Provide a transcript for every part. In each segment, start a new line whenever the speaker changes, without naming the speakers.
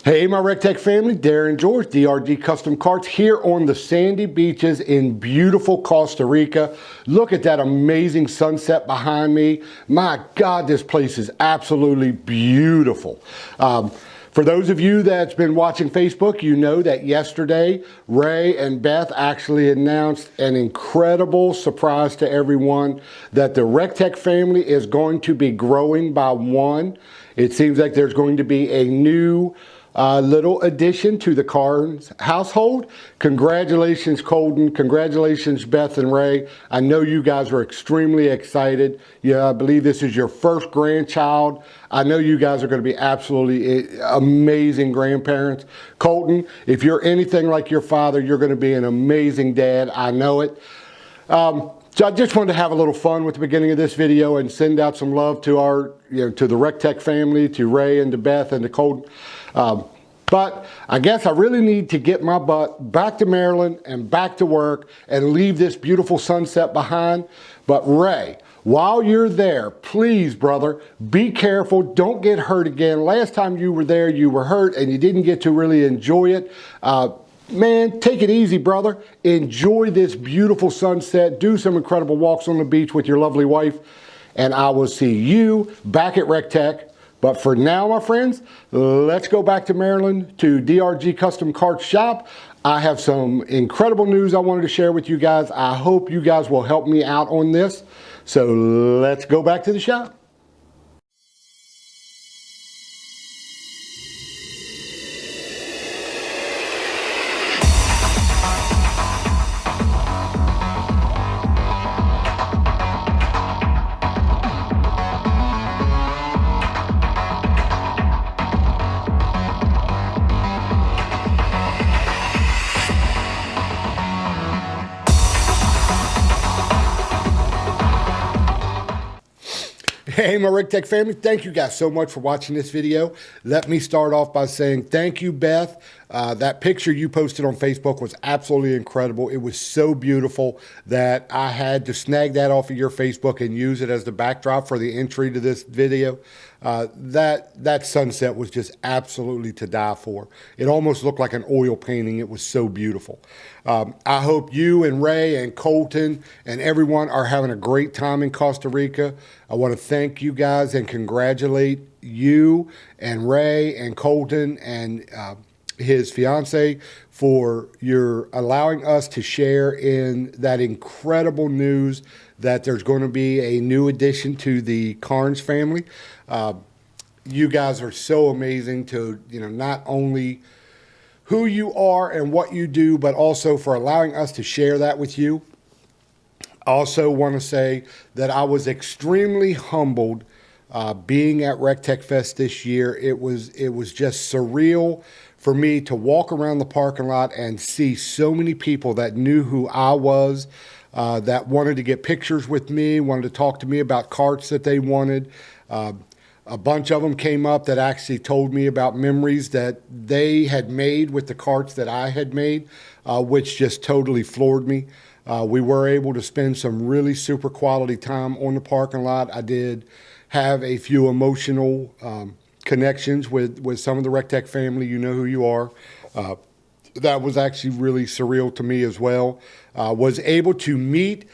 Hey, my Rec Teq family, Darren George, DRG Custom Carts here on the sandy beaches in beautiful Costa Rica. Look at that amazing sunset behind me. My God, this place is absolutely beautiful. For those of you that's been watching Facebook, you know that yesterday, Ray and Beth actually announced an incredible surprise to everyone that the Rec Teq family is going to be growing by one. It seems like there's going to be a new little addition to the Carnes household. Congratulations, Colton. Congratulations, Beth and Ray. I know you guys are extremely excited. Yeah, I believe this is your first grandchild. I know you guys are going to be absolutely amazing grandparents. Colton, if you're anything like your father, you're going to be an amazing dad. I know it. So I just wanted to have a little fun with the beginning of this video and send out some love to our, to the Rec Teq family, to Ray and to Beth and to Colton. But I guess I really need to get my butt back to Maryland and back to work and leave this beautiful sunset behind. But Ray, while you're there, please, brother, be careful. Don't get hurt again. Last time you were there, you were hurt and you didn't get to really enjoy it. Man, take it easy, brother. Enjoy this beautiful sunset. Do some incredible walks on the beach with your lovely wife. And I will see you back at Rec Teq. But for now, my friends, let's go back to Maryland to DRG Custom Carts shop. I have some incredible news I wanted to share with you guys. I hope you guys will help me out on this. So let's go back to the shop. Hey, my Rec Teq family, thank you guys so much for watching this video. Let me start off by saying thank you, Beth. That picture you posted on Facebook was absolutely incredible. It was so beautiful that I had to snag that off of your Facebook and use it as the backdrop for the entry to this video. That sunset was just absolutely to die for. It almost looked like an oil painting. It was so beautiful. I hope you and Ray and Colton and everyone are having a great time in Costa Rica. I want to thank you guys and congratulate you and Ray and Colton and his fiance for your allowing us to share in that incredible news that there's going to be a new addition to the Carnes family. You guys are so amazing to, not only who you are and what you do, but also for allowing us to share that with you. I also want to say that I was extremely humbled being at Rec Teq Fest this year. It was just surreal for me to walk around the parking lot and see so many people that knew who I was, that wanted to get pictures with me, wanted to talk to me about carts that they wanted. A bunch of them came up that actually told me about memories that they had made with the carts that I had made, which just totally floored me. We were able to spend some really super quality time on the parking lot. I did have a few emotional connections with some of the Rec Teq family. You know who you are. That was actually really surreal to me as well. Was able to meet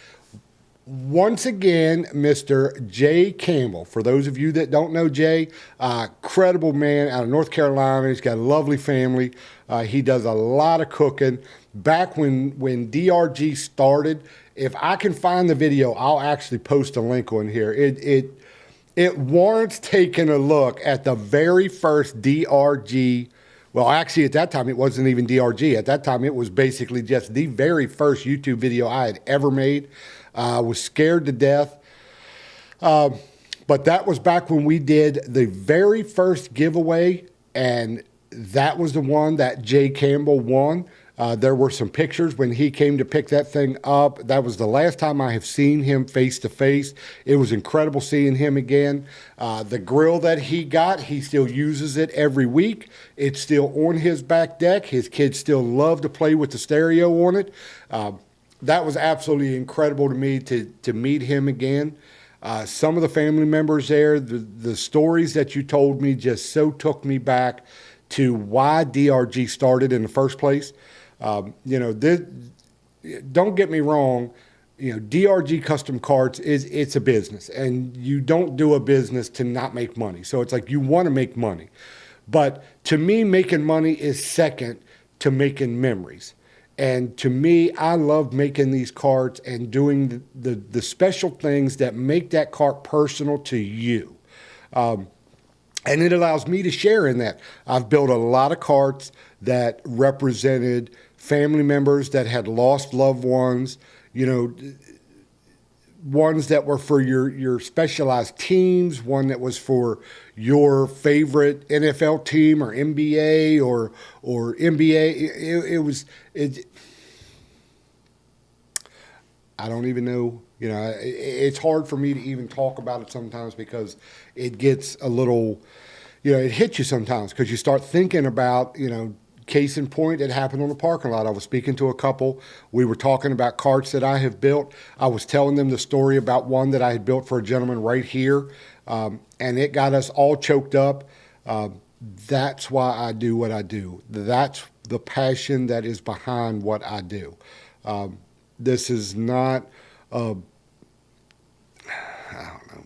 once again Mr. Jay Campbell. For those of you that don't know Jay, incredible man out of North Carolina. He's got a lovely family. He does a lot of cooking. Back when DRG started, if I can find the video, I'll actually post a link on here. It warrants taking a look at the very first DRG. Well, actually, at that time, it wasn't even DRG. At that time, it was basically just the very first YouTube video I had ever made. I was scared to death. But that was back when we did the very first giveaway, and that was the one that Jay Campbell won. There were some pictures when he came to pick that thing up. That was the last time I have seen him face to face. It was incredible seeing him again. The grill that he got, he still uses it every week. It's still on his back deck. His kids still love to play with the stereo on it. That was absolutely incredible to me to meet him again. Some of the family members there, the stories that you told me just so took me back to why DRG started in the first place. Don't get me wrong. DRG Custom Carts it's a business, and you don't do a business to not make money. So it's like you want to make money. But to me, making money is second to making memories. And to me, I love making these carts and doing the special things that make that cart personal to you. And it allows me to share in that. I've built a lot of carts that represented family members that had lost loved ones, ones that were for your specialized teams, one that was for your favorite NFL team or NBA or NBA. I don't even know, it's hard for me to even talk about it sometimes because it gets a little, it hits you sometimes because you start thinking about, case in point, it happened on the parking lot. I was speaking to a couple. We were talking about carts that I have built. I was telling them the story about one that I had built for a gentleman right here, and it got us all choked up. That's why I do what I do. That's the passion that is behind what I do. This is not, I don't know.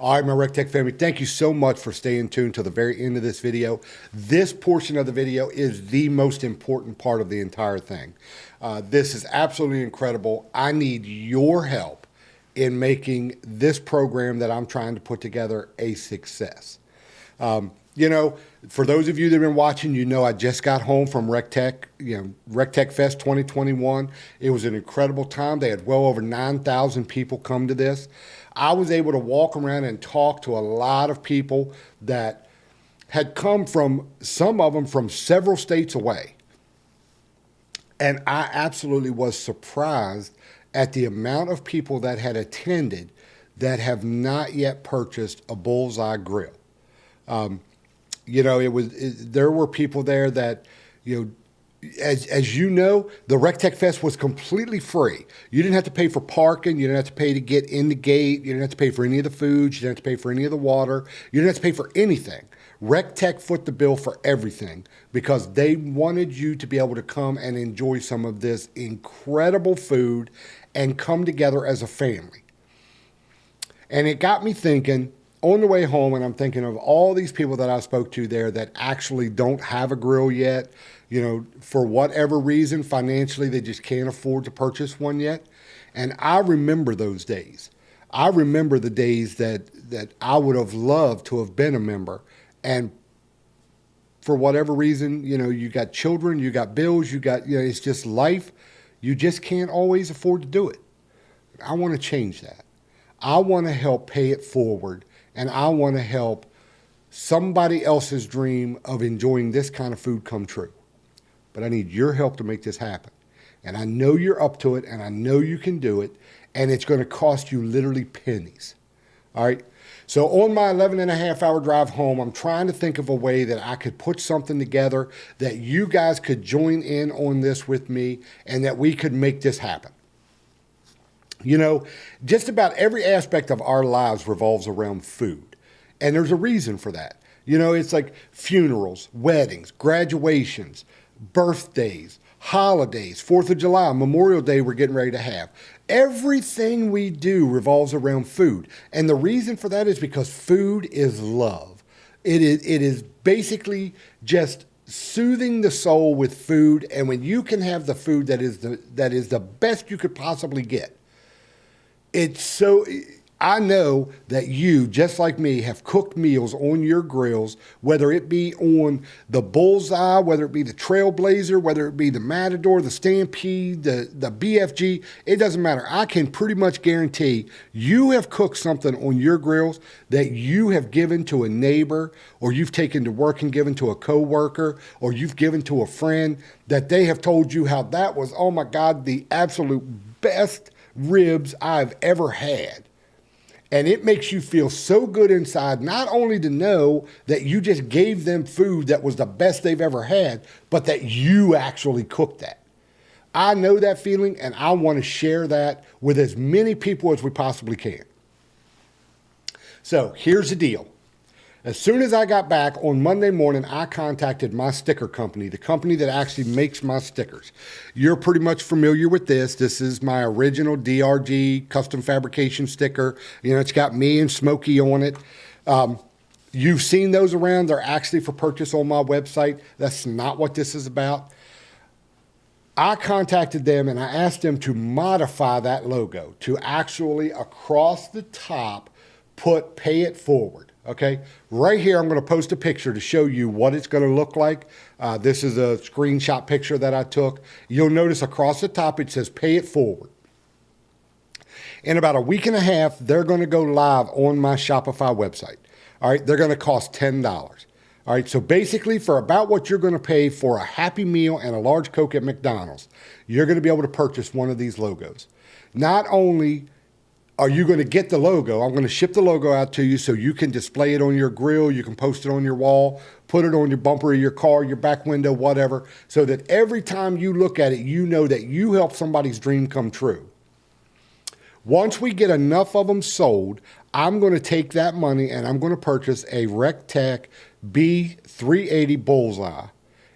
All right, my Rec Teq family, thank you so much for staying tuned to the very end of this video. This portion of the video is the most important part of the entire thing. This is absolutely incredible. I need your help in making this program that I'm trying to put together a success. For those of you that have been watching, I just got home from Rec Teq, Rec Teq Fest 2021. It was an incredible time. They had well over 9,000 people come to this. I was able to walk around and talk to a lot of people that had come from, some of them from several states away. And I absolutely was surprised at the amount of people that had attended that have not yet purchased a Bullseye grill. There were people there that, as you know, the Rec Teq Fest was completely free. You didn't have to pay for parking. You didn't have to pay to get in the gate. You didn't have to pay for any of the food. You didn't have to pay for any of the water. You didn't have to pay for anything. Rec Teq foot the bill for everything because they wanted you to be able to come and enjoy some of this incredible food and come together as a family. And it got me thinking on the way home, and I'm thinking of all these people that I spoke to there that actually don't have a grill yet. For whatever reason, financially, they just can't afford to purchase one yet. And I remember those days. I remember the days that I would have loved to have been a member. And for whatever reason, you got children, you got bills, it's just life. You just can't always afford to do it. I want to change that. I want to help pay it forward. And I want to help somebody else's dream of enjoying this kind of food come true. But I need your help to make this happen. And I know you're up to it, and I know you can do it, and it's going to cost you literally pennies. All right? So on my 11-and-a-half-hour drive home, I'm trying to think of a way that I could put something together that you guys could join in on this with me and that we could make this happen. Just about every aspect of our lives revolves around food. And there's a reason for that. It's like funerals, weddings, graduations, birthdays, holidays, 4th of July, Memorial Day we're getting ready to have. Everything we do revolves around food. And the reason for that is because food is love. It is basically just soothing the soul with food. And when you can have the food that is the best you could possibly get, I know that you, just like me, have cooked meals on your grills, whether it be on the Bullseye, whether it be the Trailblazer, whether it be the Matador, the Stampede, the BFG. It doesn't matter. I can pretty much guarantee you have cooked something on your grills that you have given to a neighbor, or you've taken to work and given to a coworker, or you've given to a friend that they have told you how that was, oh my God, the absolute best ribs I've ever had. And it makes you feel so good inside, not only to know that you just gave them food that was the best they've ever had, but that you actually cooked that. I know that feeling, and I want to share that with as many people as we possibly can. So here's the deal. As soon as I got back on Monday morning, I contacted my sticker company, the company that actually makes my stickers. You're pretty much familiar with this. This is my original DRG Custom fabrication sticker. You know, it's got me and Smokey on it. You've seen those around. They're actually for purchase on my website. That's not what this is about. I contacted them and I asked them to modify that logo to actually across the top put "Pay It Forward." Okay, right here, I'm going to post a picture to show you what it's going to look like. This is a screenshot picture that I took. You'll notice across the top, it says "Pay It Forward." In about a week and a half, they're going to go live on my Shopify website. All right, they're going to cost $10. All right, so basically for about what you're going to pay for a Happy Meal and a large Coke at McDonald's, you're going to be able to purchase one of these logos. Not only are you going to get the logo, I'm going to ship the logo out to you so you can display it on your grill, you can post it on your wall, put it on your bumper of your car, your back window, whatever, so that every time you look at it, you know that you helped somebody's dream come true. Once we get enough of them sold, I'm going to take that money and I'm going to purchase a Rec Teq B380 Bullseye,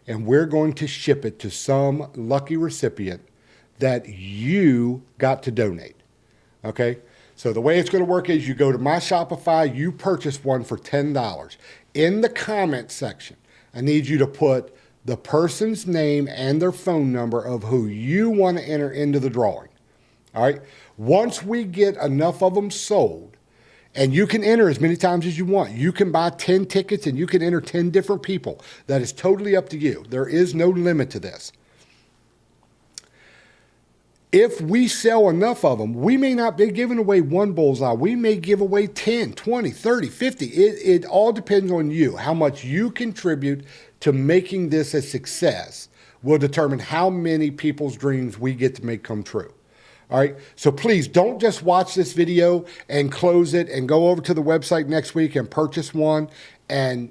and we're going to ship it to some lucky recipient that you got to donate. Okay? So the way it's going to work is you go to my Shopify, you purchase one for $10. In the comment section, I need you to put the person's name and their phone number of who you want to enter into the drawing. All right? Once we get enough of them sold, and you can enter as many times as you want. You can buy 10 tickets and you can enter 10 different people. That is totally up to you. There is no limit to this. If we sell enough of them, we may not be giving away one Bullseye. We may give away 10, 20, 30, 50. It all depends on you. How much you contribute to making this a success will determine how many people's dreams we get to make come true. All right, so please don't just watch this video and close it and go over to the website next week and purchase one and,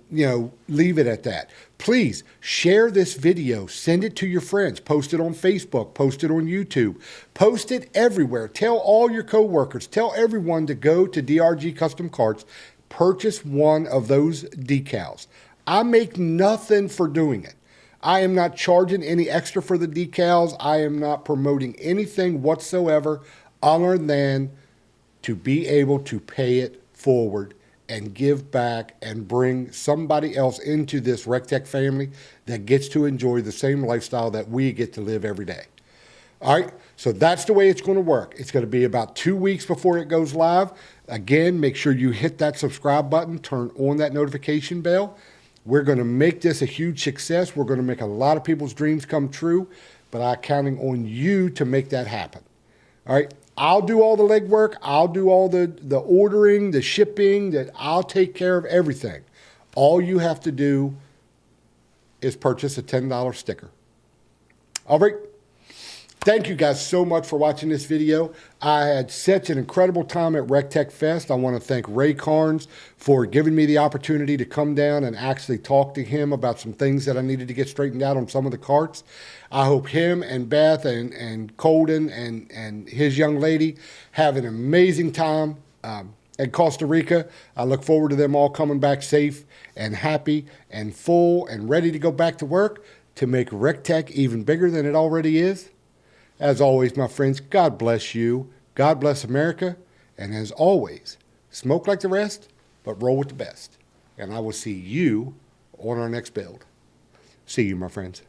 leave it at that. Please share this video, send it to your friends, post it on Facebook, post it on YouTube, post it everywhere. Tell all your coworkers, tell everyone to go to DRG Custom Carts, purchase one of those decals. I make nothing for doing it. I am not charging any extra for the decals. I am not promoting anything whatsoever other than to be able to pay it forward and give back and bring somebody else into this Rec Teq family that gets to enjoy the same lifestyle that we get to live every day. All right, so that's the way it's going to work. It's going to be about 2 weeks before it goes live. Again, make sure you hit that subscribe button, turn on that notification bell. We're going to make this a huge success. We're going to make a lot of people's dreams come true, but I'm counting on you to make that happen. All right. I'll do all the legwork. I'll do all the ordering, the shipping, that I'll take care of everything. All you have to do is purchase a $10 sticker. All right. Thank you guys so much for watching this video. I had such an incredible time at Rec Teq Fest. I want to thank Ray Carnes for giving me the opportunity to come down and actually talk to him about some things that I needed to get straightened out on some of the carts. I hope him and Beth and Colden and his young lady have an amazing time at Costa Rica. I look forward to them all coming back safe and happy and full and ready to go back to work to make Rec Teq even bigger than it already is. As always, my friends, God bless you. God bless America. And as always, smoke like the rest, but roll with the best. And I will see you on our next build. See you, my friends.